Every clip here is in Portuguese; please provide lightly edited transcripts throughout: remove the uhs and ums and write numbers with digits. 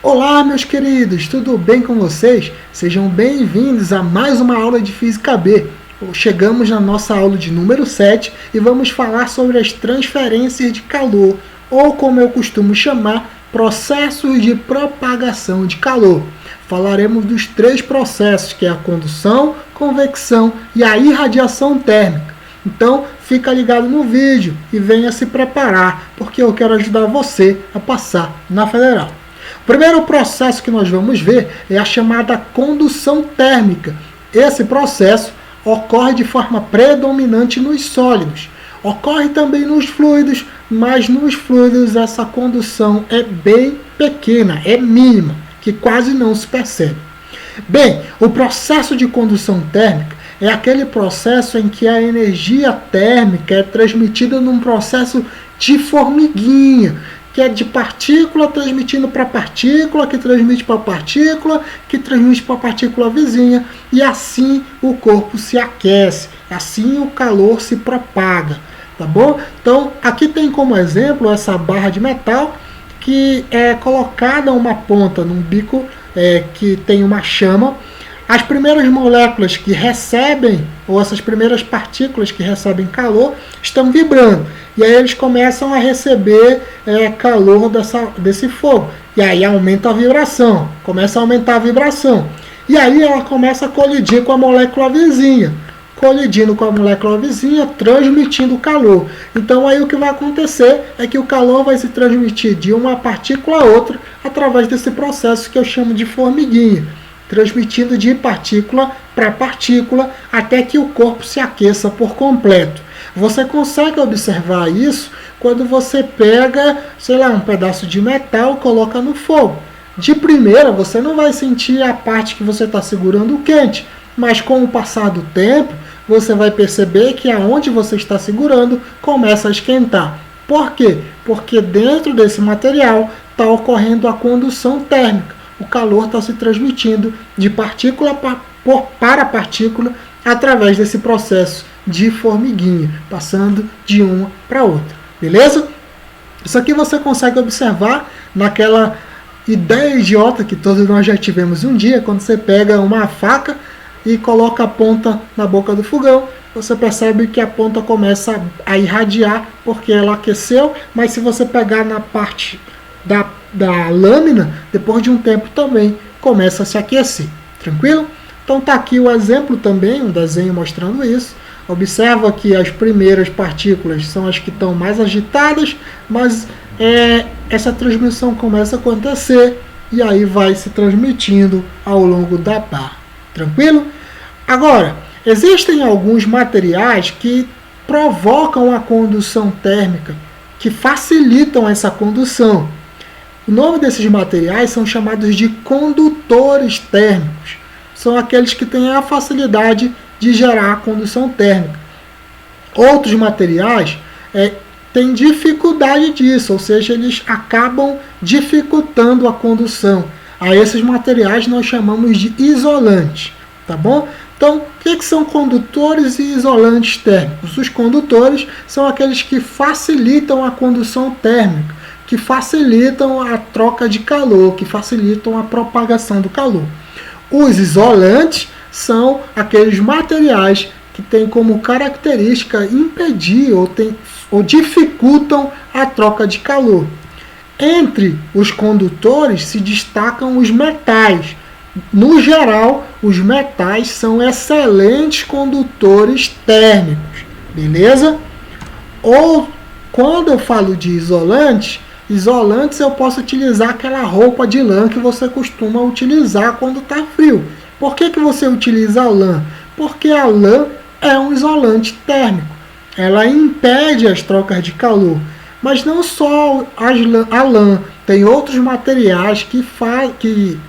Olá, meus queridos, tudo bem com vocês? Sejam bem-vindos a mais uma aula de Física B. Chegamos na nossa aula de número 7 e vamos falar sobre as transferências de calor, ou como eu costumo chamar, processos de propagação de calor. Falaremos dos três processos, que é a condução, convecção e a irradiação térmica. Então, fica ligado no vídeo e venha se preparar, porque eu quero ajudar você a passar na Federal. O primeiro processo que nós vamos ver é a chamada condução térmica. Esse processo ocorre de forma predominante nos sólidos. Ocorre também nos fluidos, mas nos fluidos essa condução é bem pequena, é mínima, que quase não se percebe. Bem, o processo de condução térmica é aquele processo em que a energia térmica é transmitida num processo de formiguinha, que é de partícula transmitindo para partícula, que transmite para partícula, que transmite para a partícula vizinha, e assim o corpo se aquece, assim o calor se propaga, tá bom? Então, aqui tem como exemplo essa barra de metal, que é colocada uma ponta num bico que tem uma chama. As primeiras moléculas que recebem, ou essas primeiras partículas que recebem calor, estão vibrando. E aí eles começam a receber calor desse fogo. E aí aumenta a vibração, começa a aumentar a vibração. E aí ela começa a colidir com a molécula vizinha. Colidindo com a molécula vizinha, transmitindo calor. Então aí o que vai acontecer é que o calor vai se transmitir de uma partícula a outra através desse processo que eu chamo de formiguinha, transmitindo de partícula para partícula até que o corpo se aqueça por completo. Você consegue observar isso quando você pega, sei lá, um pedaço de metal e coloca no fogo. De primeira, você não vai sentir a parte que você está segurando quente, mas com o passar do tempo, você vai perceber que aonde você está segurando começa a esquentar. Por quê? Porque dentro desse material está ocorrendo a condução térmica. O calor está se transmitindo de partícula para partícula através desse processo de formiguinha, passando de uma para outra. Beleza? Isso aqui você consegue observar naquela ideia idiota que todos nós já tivemos um dia, quando você pega uma faca e coloca a ponta na boca do fogão, você percebe que a ponta começa a irradiar porque ela aqueceu, mas se você pegar na parte da lâmina, depois de um tempo também começa a se aquecer. Tranquilo? Então está aqui o exemplo também, um desenho mostrando isso. Observa que as primeiras partículas são as que estão mais agitadas, mas essa transmissão começa a acontecer e aí vai se transmitindo ao longo da barra. Tranquilo? Agora, existem alguns materiais que provocam a condução térmica, que facilitam essa condução. O nome desses materiais são chamados de condutores térmicos. São aqueles que têm a facilidade de gerar a condução térmica. Outros materiais têm dificuldade disso, ou seja, eles acabam dificultando a condução. A esses materiais nós chamamos de isolantes, tá bom? Então, o que são condutores e isolantes térmicos? Os condutores são aqueles que facilitam a condução térmica, que facilitam a troca de calor, que facilitam a propagação do calor. Os isolantes são aqueles materiais que têm como característica impedir ou dificultam a troca de calor. Entre os condutores se destacam os metais. No geral, os metais são excelentes condutores térmicos, beleza? Ou, quando eu falo de isolantes eu posso utilizar aquela roupa de lã que você costuma utilizar quando está frio. Por que você utiliza a lã? Porque a lã é um isolante térmico. Ela impede as trocas de calor. Mas não só a lã, tem outros materiais que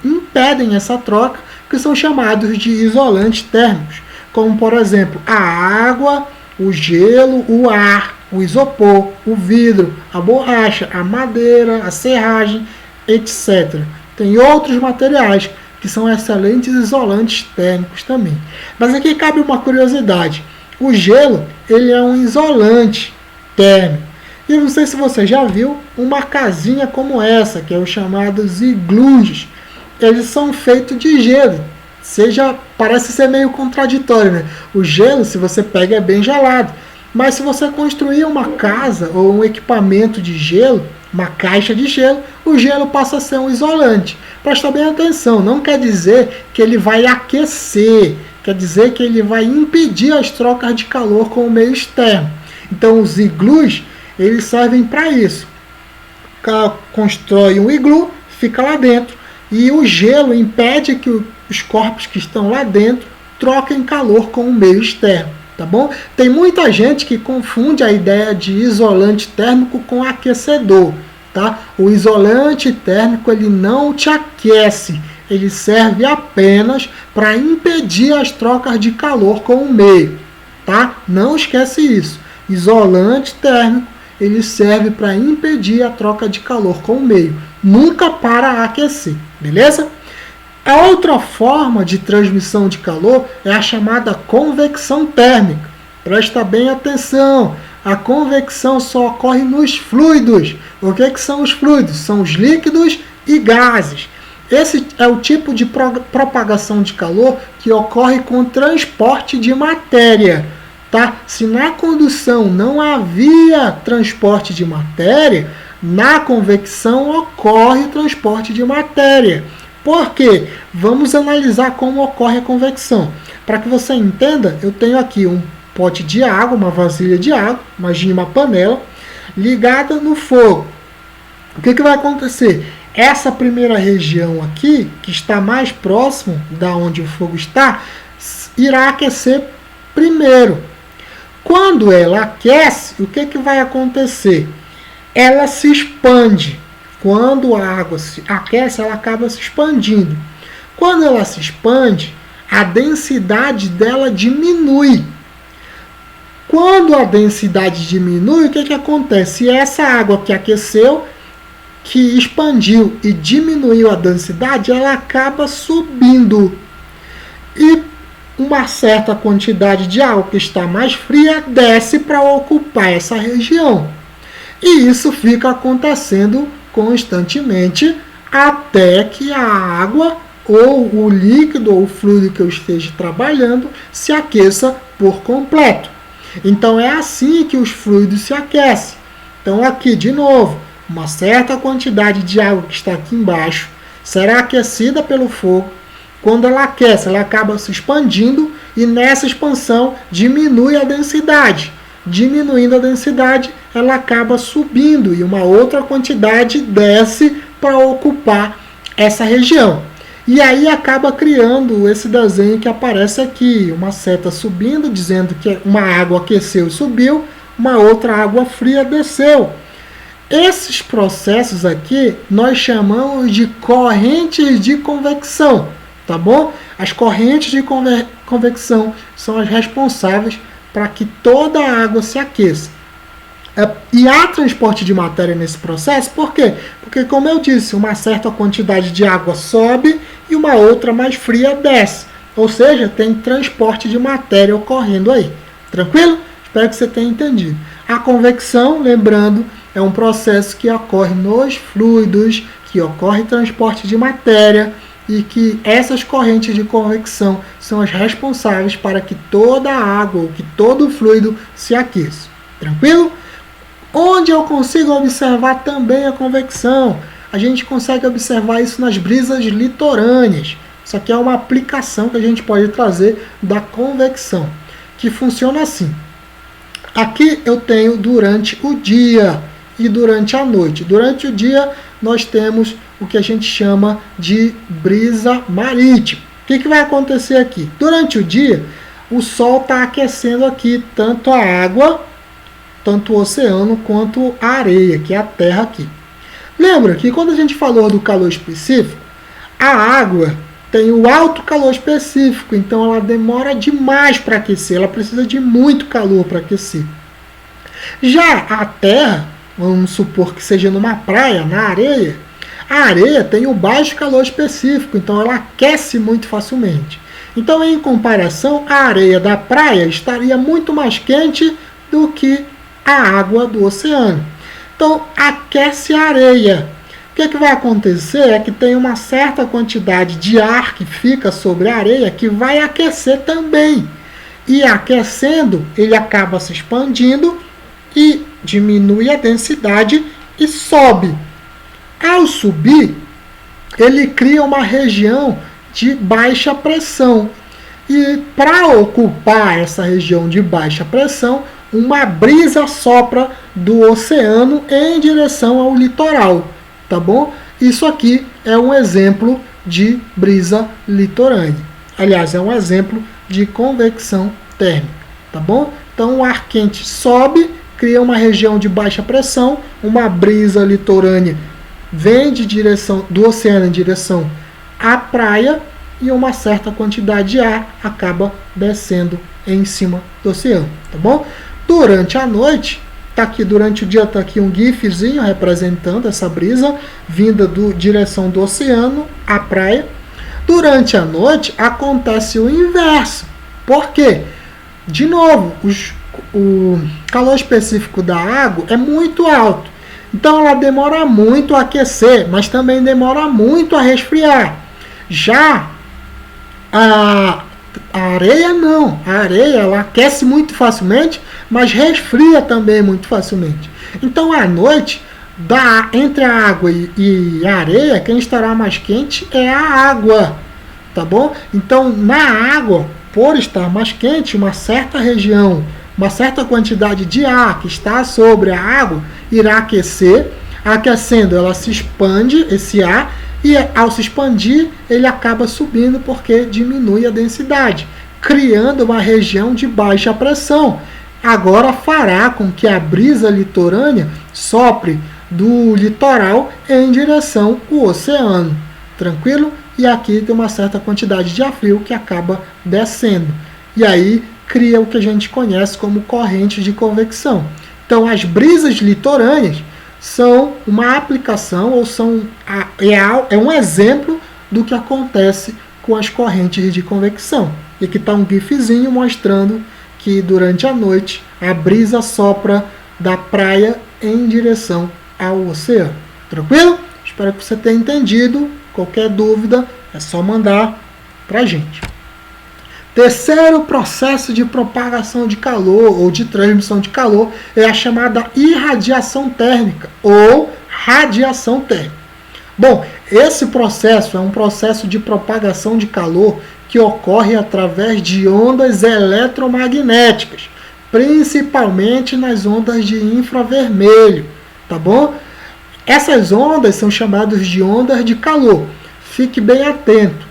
impedem essa troca, que são chamados de isolantes térmicos, como por exemplo a água, o gelo, o ar, o isopor, o vidro, a borracha, a madeira, a serragem, etc. Tem outros materiais que são excelentes isolantes térmicos também. Mas aqui cabe uma curiosidade. O gelo ele é um isolante térmico. E não sei se você já viu uma casinha como essa, que é os chamados iglus. Eles são feitos de gelo. Parece ser meio contraditório, né? O gelo, se você pega, é bem gelado. Mas se você construir uma casa ou um equipamento de gelo, uma caixa de gelo, o gelo passa a ser um isolante. Presta bem atenção, não quer dizer que ele vai aquecer, quer dizer que ele vai impedir as trocas de calor com o meio externo. Então os iglus, eles servem para isso. O cara constrói um iglu, fica lá dentro, e o gelo impede que os corpos que estão lá dentro troquem calor com o meio externo. Tá bom? Tem muita gente que confunde a ideia de isolante térmico com aquecedor. Tá? O isolante térmico ele não te aquece, ele serve apenas para impedir as trocas de calor com o meio. Tá? Não esquece isso. Isolante térmico ele serve para impedir a troca de calor com o meio, nunca para aquecer. Beleza? A outra forma de transmissão de calor é a chamada convecção térmica. Presta bem atenção, a convecção só ocorre nos fluidos. O que são os fluidos? São os líquidos e gases. Esse é o tipo de propagação de calor que ocorre com transporte de matéria. Tá? Se na condução não havia transporte de matéria, na convecção ocorre transporte de matéria. Por quê? Vamos analisar como ocorre a convecção. Para que você entenda, eu tenho aqui um pote de água, uma vasilha de água, imagine uma panela, ligada no fogo. O que vai acontecer? Essa primeira região aqui, que está mais próximo da onde o fogo está, irá aquecer primeiro. Quando ela aquece, o que vai acontecer? Ela se expande. Quando a água se aquece, ela acaba se expandindo. Quando ela se expande, a densidade dela diminui. Quando a densidade diminui, o que acontece? Essa água que aqueceu, que expandiu e diminuiu a densidade, ela acaba subindo. E uma certa quantidade de água que está mais fria desce para ocupar essa região. E isso fica acontecendo constantemente até que a água ou o líquido ou o fluido que eu esteja trabalhando se aqueça por completo. Então é assim que os fluidos se aquecem. Então aqui de novo, uma certa quantidade de água que está aqui embaixo será aquecida pelo fogo. Quando ela aquece, ela acaba se expandindo e nessa expansão diminui a densidade. Diminuindo a densidade, ela acaba subindo e uma outra quantidade desce para ocupar essa região. E aí acaba criando esse desenho que aparece aqui, uma seta subindo, dizendo que uma água aqueceu e subiu, uma outra água fria desceu. Esses processos aqui nós chamamos de correntes de convecção, tá bom? As correntes de convecção são as responsáveis para que toda a água se aqueça. E há transporte de matéria nesse processo, por quê? Porque, como eu disse, uma certa quantidade de água sobe e uma outra mais fria desce. Ou seja, tem transporte de matéria ocorrendo aí. Tranquilo? Espero que você tenha entendido. A convecção, lembrando, é um processo que ocorre nos fluidos, que ocorre transporte de matéria, e que essas correntes de convecção são as responsáveis para que toda a água ou que todo o fluido se aqueça. Tranquilo? Onde eu consigo observar também a convecção? A gente consegue observar isso nas brisas litorâneas. Isso aqui é uma aplicação que a gente pode trazer da convecção, que funciona assim. Aqui eu tenho durante o dia e durante a noite. Durante o dia nós temos o que a gente chama de brisa marítima. O que vai acontecer aqui? Durante o dia, o Sol está aquecendo aqui tanto a água, tanto o oceano, quanto a areia, que é a Terra aqui. Lembra que quando a gente falou do calor específico, a água tem o alto calor específico, então ela demora demais para aquecer, ela precisa de muito calor para aquecer. Já a Terra, vamos supor que seja numa praia, na areia, a areia tem o baixo calor específico, então ela aquece muito facilmente. Então, em comparação, a areia da praia estaria muito mais quente do que a água do oceano. Então, aquece a areia. O que vai acontecer é que tem uma certa quantidade de ar que fica sobre a areia que vai aquecer também. E aquecendo, ele acaba se expandindo e diminui a densidade e sobe. Ao subir, ele cria uma região de baixa pressão. E para ocupar essa região de baixa pressão, uma brisa sopra do oceano em direção ao litoral, tá bom? Isso aqui é um exemplo de brisa litorânea. Aliás, é um exemplo de convecção térmica, tá bom? Então o ar quente sobe, cria uma região de baixa pressão, uma brisa litorânea vem do oceano em direção à praia e uma certa quantidade de ar acaba descendo em cima do oceano, tá bom? Durante a noite, durante o dia está aqui um gifzinho representando essa brisa vinda direção do oceano à praia. Durante a noite acontece o inverso. Por quê? De novo, o calor específico da água é muito alto. Então ela demora muito a aquecer, mas também demora muito a resfriar. Já a areia não. A areia ela aquece muito facilmente, mas resfria também muito facilmente. Então à noite, entre a água e a areia, quem estará mais quente é a água. Tá bom? Então na água, por estar mais quente, uma certa região, uma certa quantidade de ar que está sobre a água irá aquecer. Aquecendo, ela se expande, esse ar, e ao se expandir, ele acaba subindo porque diminui a densidade, criando uma região de baixa pressão. Agora fará com que a brisa litorânea sopre do litoral em direção ao oceano. Tranquilo? E aqui tem uma certa quantidade de ar frio que acaba descendo. E aí cria o que a gente conhece como correntes de convecção. Então as brisas litorâneas são uma aplicação ou é um exemplo do que acontece com as correntes de convecção. E aqui está um gifzinho mostrando que durante a noite a brisa sopra da praia em direção ao oceano. Tranquilo? Espero que você tenha entendido. Qualquer dúvida é só mandar para a gente. Terceiro processo de propagação de calor ou de transmissão de calor é a chamada irradiação térmica ou radiação térmica. Bom, esse processo é um processo de propagação de calor que ocorre através de ondas eletromagnéticas, principalmente nas ondas de infravermelho, tá bom? Essas ondas são chamadas de ondas de calor. Fique bem atento.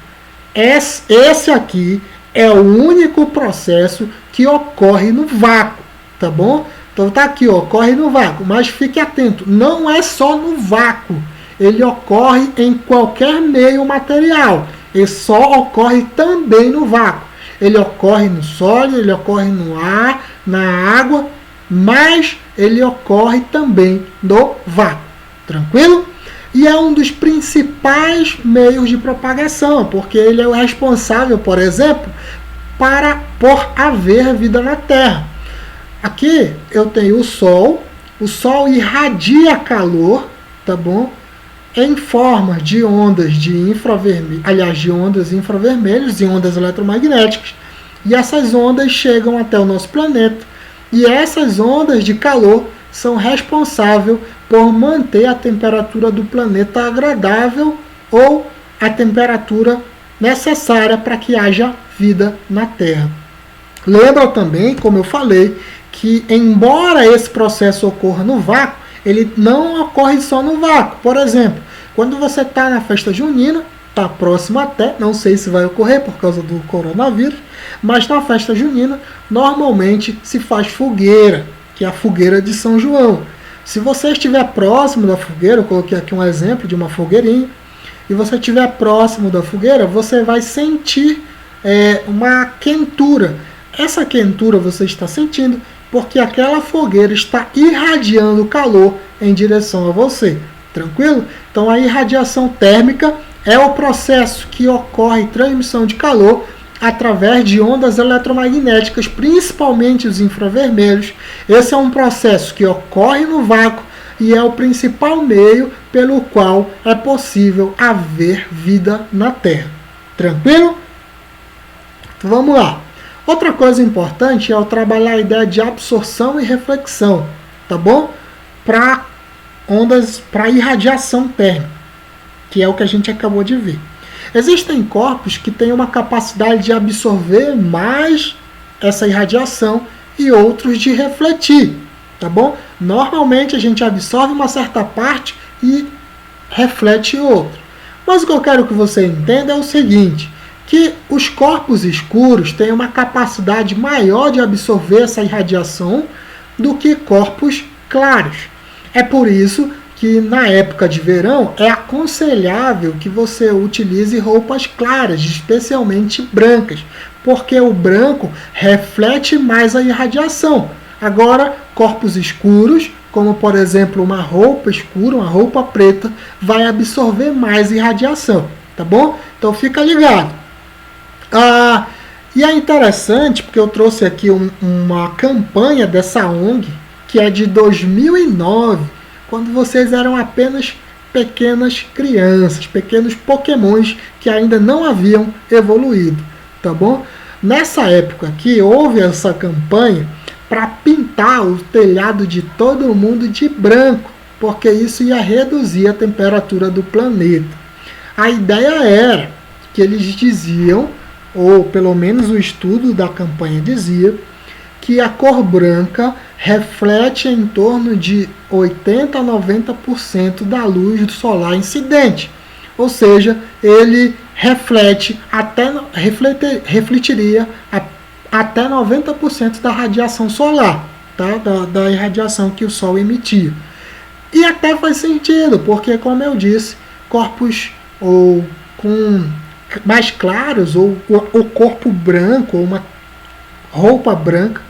Esse aqui é o único processo que ocorre no vácuo, tá bom? Então tá aqui, ocorre no vácuo, mas fique atento, não é só no vácuo, ele ocorre em qualquer meio material, ele só ocorre também no vácuo. Ele ocorre no sólido, ele ocorre no ar, na água, mas ele ocorre também no vácuo, tranquilo? E é um dos principais meios de propagação, porque ele é o responsável, por exemplo, por haver vida na Terra. Aqui eu tenho o Sol irradia calor, tá bom? Em forma de ondas de ondas infravermelhas e ondas eletromagnéticas. E essas ondas chegam até o nosso planeta. E essas ondas de calor são responsáveis por manter a temperatura do planeta agradável ou a temperatura necessária para que haja vida na Terra. Lembra também, como eu falei, que embora esse processo ocorra no vácuo, ele não ocorre só no vácuo. Por exemplo, quando você está na festa junina, está próximo até, não sei se vai ocorrer por causa do coronavírus, mas na festa junina normalmente se faz fogueira, que é a fogueira de São João. Se você estiver próximo da fogueira, eu coloquei aqui um exemplo de uma fogueirinha, e você estiver próximo da fogueira, você vai sentir uma quentura. Essa quentura você está sentindo porque aquela fogueira está irradiando calor em direção a você. Tranquilo? Então a irradiação térmica é o processo que ocorre transmissão de calor através de ondas eletromagnéticas, principalmente os infravermelhos. Esse é um processo que ocorre no vácuo e é o principal meio pelo qual é possível haver vida na Terra. Tranquilo? Então, vamos lá. Outra coisa importante é eu trabalhar a ideia de absorção e reflexão, tá bom? Para ondas, para irradiação térmica, que é o que a gente acabou de ver. Existem corpos que têm uma capacidade de absorver mais essa irradiação e outros de refletir, tá bom? Normalmente a gente absorve uma certa parte e reflete outra. Mas o que eu quero que você entenda é o seguinte, que os corpos escuros têm uma capacidade maior de absorver essa irradiação do que corpos claros. É por isso que na época de verão é aconselhável que você utilize roupas claras, especialmente brancas, porque o branco reflete mais a irradiação. Agora, corpos escuros, como por exemplo uma roupa escura, uma roupa preta, vai absorver mais irradiação, tá bom? Então fica ligado. E é interessante porque eu trouxe aqui uma campanha dessa ONG, que é de 2009, quando vocês eram apenas pequenas crianças, pequenos pokémons que ainda não haviam evoluído, tá bom? Nessa época aqui, houve essa campanha para pintar o telhado de todo mundo de branco, porque isso ia reduzir a temperatura do planeta. A ideia era que eles diziam, ou pelo menos o estudo da campanha dizia, que a cor branca reflete em torno de 80 a 90% da luz solar incidente. Ou seja, ele refletiria até 90% da radiação solar, tá? da irradiação que o Sol emitia. E até faz sentido, porque, como eu disse, corpos com mais claros, ou o corpo branco, ou uma roupa branca,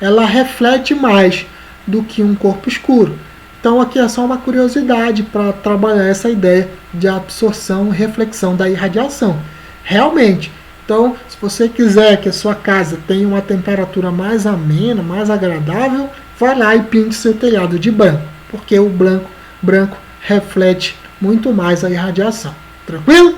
ela reflete mais do que um corpo escuro. Então aqui é só uma curiosidade para trabalhar essa ideia de absorção e reflexão da irradiação. Realmente, então se você quiser que a sua casa tenha uma temperatura mais amena, mais agradável, vai lá e pinte seu telhado de branco, porque o branco reflete muito mais a irradiação. Tranquilo?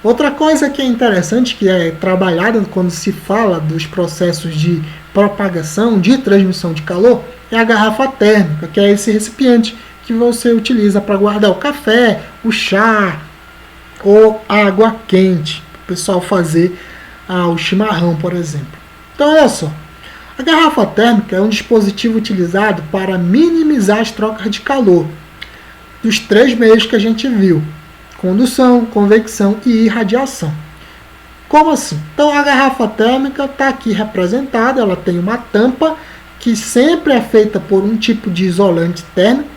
Outra coisa que é interessante, que é trabalhada quando se fala dos processos de propagação, de transmissão de calor, é a garrafa térmica, que é esse recipiente que você utiliza para guardar o café, o chá ou a água quente, para o pessoal fazer o chimarrão, por exemplo. Então, olha só, a garrafa térmica é um dispositivo utilizado para minimizar as trocas de calor dos três meios que a gente viu: condução, convecção e irradiação. Como assim? Então a garrafa térmica está aqui representada, ela tem uma tampa que sempre é feita por um tipo de isolante térmico.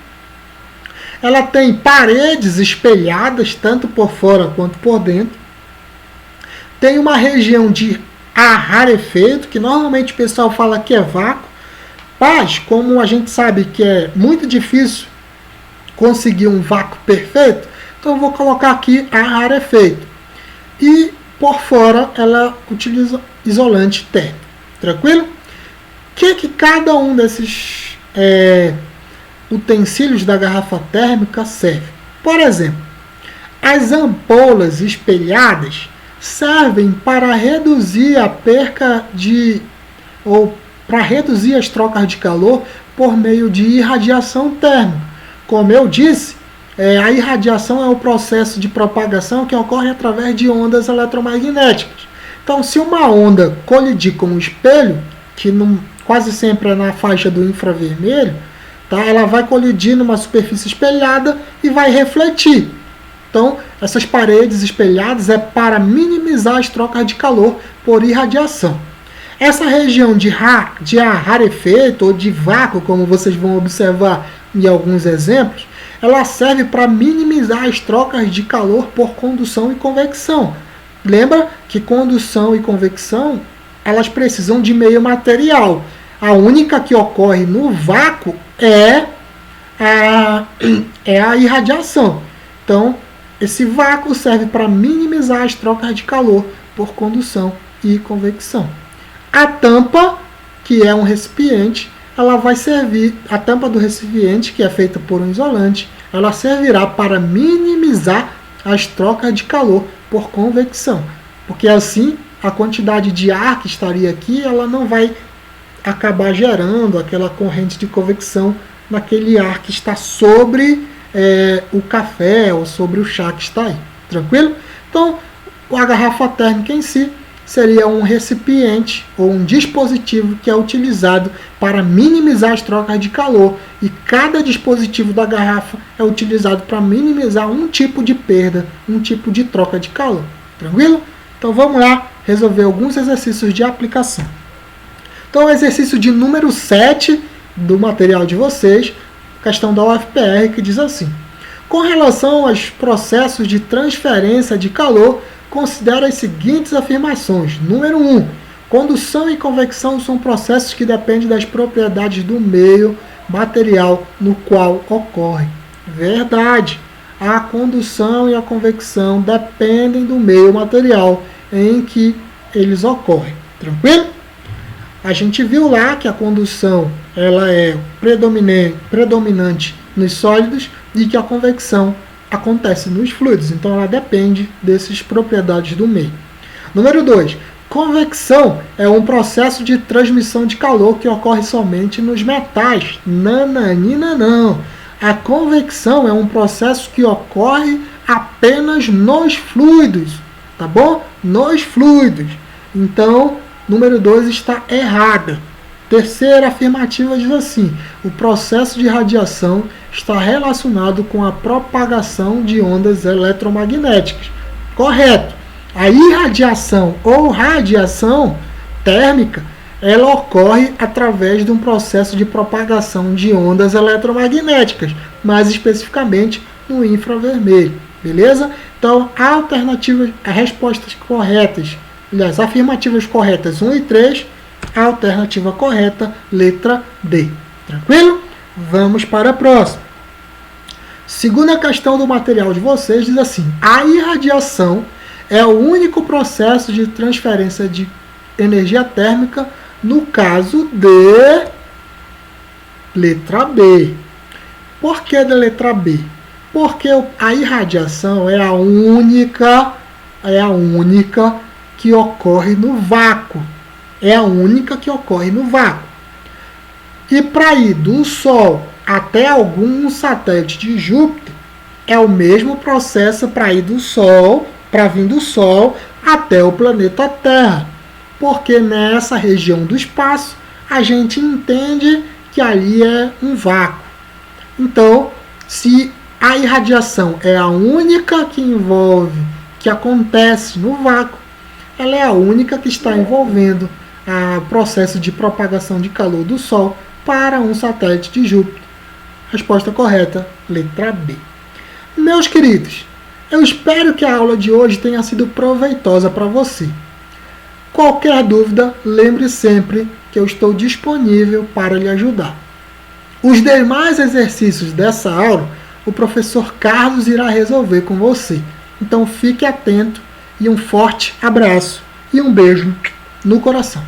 Ela tem paredes espelhadas, tanto por fora quanto por dentro. Tem uma região de rarefeito, que normalmente o pessoal fala que é vácuo, mas como a gente sabe que é muito difícil conseguir um vácuo perfeito, então eu vou colocar aqui a rarefeito. E por fora ela utiliza isolante térmico. Tranquilo? O que cada um desses utensílios da garrafa térmica serve? Por exemplo, as ampolas espelhadas servem para reduzir a perca ou para reduzir as trocas de calor por meio de irradiação térmica. Como eu disse, a irradiação é o processo de propagação que ocorre através de ondas eletromagnéticas. Então, se uma onda colidir com um espelho, que quase sempre é na faixa do infravermelho, tá? Ela vai colidir numa superfície espelhada e vai refletir. Então, essas paredes espelhadas é para minimizar as trocas de calor por irradiação. Essa região de rarefeito ou de vácuo, como vocês vão observar em alguns exemplos, ela serve para minimizar as trocas de calor por condução e convecção. Lembra que condução e convecção, elas precisam de meio material. A única que ocorre no vácuo é a irradiação. Então, esse vácuo serve para minimizar as trocas de calor por condução e convecção. A tampa, que é um recipiente, ela vai servir, a tampa do recipiente, que é feita por um isolante, ela servirá para minimizar as trocas de calor por convecção, porque assim a quantidade de ar que estaria aqui, ela não vai acabar gerando aquela corrente de convecção naquele ar que está sobre o café ou sobre o chá que está aí, tranquilo? Então, a garrafa térmica em si seria um recipiente ou um dispositivo que é utilizado para minimizar as trocas de calor, e cada dispositivo da garrafa é utilizado para minimizar um tipo de perda, um tipo de troca de calor, tranquilo? Então vamos lá resolver alguns exercícios de aplicação. Então o exercício de número 7 do material de vocês, questão da UFPR, que diz assim: com relação aos processos de transferência de calor, considere as seguintes afirmações. Número 1. Condução e convecção são processos que dependem das propriedades do meio material no qual ocorre. Verdade. A condução e a convecção dependem do meio material em que eles ocorrem. Tranquilo? A gente viu lá que a condução ela é predominante nos sólidos e que a convecção acontece nos fluidos, então ela depende dessas propriedades do meio. Número 2. Convecção é um processo de transmissão de calor que ocorre somente nos metais. Nananina não. A convecção é um processo que ocorre apenas nos fluidos, tá bom? Nos fluidos. Então, número 2 está errada. Terceira afirmativa diz assim: o processo de radiação está relacionado com a propagação de ondas eletromagnéticas. Correto. A irradiação ou radiação térmica, ela ocorre através de um processo de propagação de ondas eletromagnéticas, mais especificamente no infravermelho. Beleza? Então, as respostas corretas, aliás, afirmativas corretas 1 e 3, a alternativa correta, letra D. Tranquilo? Vamos para a próxima. Segunda questão do material de vocês diz assim: a irradiação é o único processo de transferência de energia térmica no caso de letra B. Por que da letra B? Porque a irradiação é a única que ocorre no vácuo. É a única que ocorre no vácuo. E para ir do Sol até algum satélite de Júpiter, é o mesmo processo para ir do Sol, para vir do Sol até o planeta Terra. Porque nessa região do espaço, a gente entende que ali é um vácuo. Então, se a irradiação é a única que acontece no vácuo, ela é a única que está envolvendo o processo de propagação de calor do Sol para um satélite de Júpiter. Resposta correta, letra B. Meus queridos, eu espero que a aula de hoje tenha sido proveitosa para você. Qualquer dúvida, lembre sempre que eu estou disponível para lhe ajudar. Os demais exercícios dessa aula, o professor Carlos irá resolver com você. Então fique atento e um forte abraço e um beijo no coração.